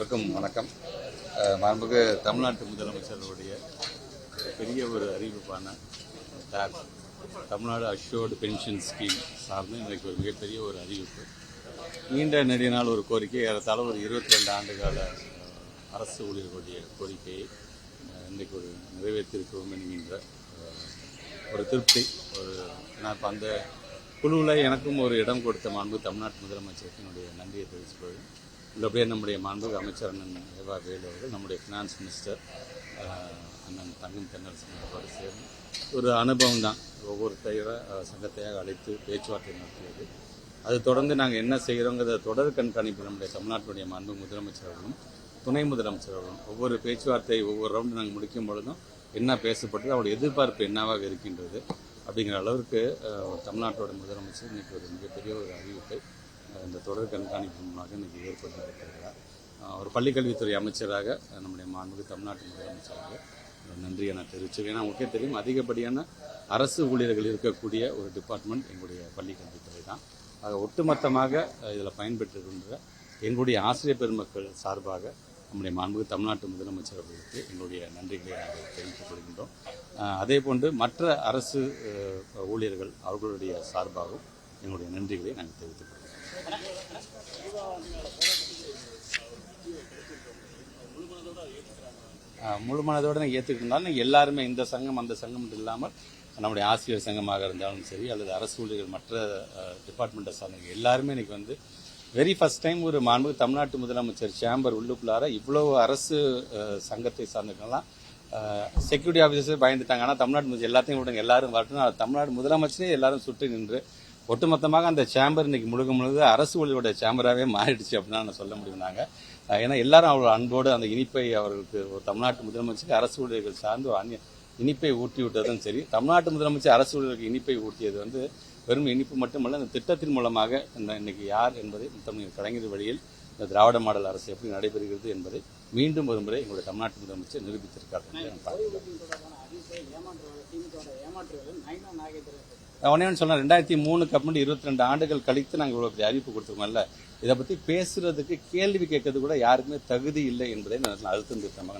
அனைவருக்கும் வணக்கம். மாண்புமிகு தமிழ்நாட்டு முதலமைச்சருடைய பெரிய ஒரு அறிவிப்பான தமிழ்நாடு அஷ்யூர்டு பென்ஷன் ஸ்கீம் சார்ந்து இன்றைக்கு ஒரு மிகப்பெரிய ஒரு அறிவிப்பு. நீண்ட நெடிய நாள் ஒரு கோரிக்கை, ஏறத்தாழ ஒரு 22 ஆண்டுகால அரசு ஊழியர்களுடைய கோரிக்கையை இன்றைக்கு ஒரு நிறைவேற்றிருக்கிறோம் என்கின்ற ஒரு திருப்தி. நான் இப்போ அந்த குழுவில் எனக்கும் ஒரு இடம் கொடுத்த மாண்பு தமிழ்நாட்டு முதலமைச்சருக்கு என்னுடைய நன்றியை தெரிவித்துக்கொள்வேன். உள்ளபடியே நம்முடைய மாண்புமிகு அமைச்சர் அண்ணன் ஏவா வேலு அவர்கள், நம்முடைய ஃபினான்ஸ் மினிஸ்டர் அண்ணன் தங்கம் தென்னரசு அவரோடு சேர்ந்து ஒரு அனுபவம் தான். ஒவ்வொரு சங்கத்தையாக அழைத்து பேச்சுவார்த்தை நடத்தியது. அது தொடர்ந்து நாங்கள் என்ன செய்கிறோங்கிறத தொடர் கண்காணிப்பு நம்முடைய தமிழ்நாட்டுடைய மாண்பு முதலமைச்சர்களும் துணை முதலமைச்சர்களும் ஒவ்வொரு பேச்சுவார்த்தை ஒவ்வொரு ரவுண்டு நாங்கள் முடிக்கும் பொழுதும் என்ன பேசப்பட்டது, அவருடைய எதிர்பார்ப்பு என்னவாக இருக்கின்றது அப்படிங்கிற அளவிற்கு தமிழ்நாட்டோட முதலமைச்சர் இன்றைக்கி ஒரு மிகப்பெரிய ஒரு அறிவிப்பை இந்த தொடர் கண்காணிப்பு மூலமாக இன்றைக்கி ஏற்படுத்தியிருக்கிறார். ஒரு பள்ளிக்கல்வித்துறை அமைச்சராக நம்முடைய மாண்புமிகு தமிழ்நாட்டு முதலமைச்சராக நன்றியை நான் தெரிவிச்சேன். ஏன்னா உங்களுக்கே தெரியும், அதிகப்படியான அரசு ஊழியர்கள் இருக்கக்கூடிய ஒரு டிபார்ட்மெண்ட் எங்களுடைய பள்ளிக்கல்வித்துறை தான். ஆக ஒட்டுமொத்தமாக இதில் பயன்பெற்றிருக்கின்ற எங்களுடைய ஆசிரியர் பெருமக்கள் சார்பாக நம்முடைய மாண்புமிகு தமிழ்நாட்டு முதலமைச்சர் அவர்களுக்கு எங்களுடைய நன்றிகளை நாங்கள் தெரிவித்துக் கொள்கின்றோம். அதே போன்று மற்ற அரசு ஊழியர்கள் அவர்களுடைய சார்பாகவும் எங்களுடைய நன்றிகளை நாங்கள் தெரிவித்துக் கொள்கிறோம். முழு மனதோடு நாங்கள் ஏற்றுக்கிட்டாலும் நீங்கள் எல்லாருமே இந்த சங்கம் அந்த சங்கம் இல்லாமல் நம்முடைய ஆசிரியர் சங்கமாக இருந்தாலும் சரி, அல்லது அரசு ஊழியர்கள் மற்ற டிபார்ட்மெண்ட்டை சார்ந்தவங்க எல்லாருமே இன்னைக்கு வெரி ஃபர்ஸ்ட் டைம் ஒரு மாண்புமிகு தமிழ்நாட்டு முதலமைச்சர் சேம்பர் உள்ளுக்குள்ளார இவ்வளவு அரசு சங்கத்தை சார்ந்தவங்கலாம் செக்யூரிட்டி ஆஃபீஸர்ஸே பயந்துட்டாங்க. ஆனால் தமிழ்நாட்டு எல்லாத்தையும் விடுங்க, எல்லாரும் வரட்டும், தமிழ்நாடு முதலமைச்சரே எல்லாரும் சுற்றி நின்று ஒட்டுமொத்தமாக அந்த சேம்பர் இன்னைக்கு முழுக்க அரசு ஊழியருடைய சேம்பராகவே மாறிடுச்சு அப்படின்னு நான் சொல்ல முடியும்னாங்க. ஏன்னா எல்லாரும் அவ்வளோ அன்போடு அந்த இனிப்பை அவர்களுக்கு ஒரு தமிழ்நாட்டு முதலமைச்சருக்கு அரசு ஊழியர்கள் சார்ந்து ஒரு இனிப்பை ஊட்டி விட்டதும் சரி, தமிழ்நாட்டு முதலமைச்சர் அரசு ஊழியர்களுக்கு இனிப்பை ஊட்டியது வெறும் இனிப்பு மட்டுமல்ல, இந்த திட்டத்தின் மூலமாக இன்னைக்கு யார் என்பதை முத்தமிழ் கலைஞர் வழியில் இந்த திராவிட மாடல் அரசு எப்படி நடைபெறுகிறது என்பதை மீண்டும் ஒரு முறை எங்களுடைய தமிழ்நாட்டு முதலமைச்சர் நிரூபித்திருக்கார். உடனே சொன்ன 2003 அப்புறம் 22 ஆண்டுகள் கழித்து நாங்கள் இவ்வளோ பெரிய அறிவிப்பு கொடுத்துருக்கோம்ல, இதை பற்றி பேசுறதுக்கு கேள்வி கேட்கறது கூட யாருக்குமே தகுதி இல்லை என்பதை நான் அழுத்தம் திருத்தமாக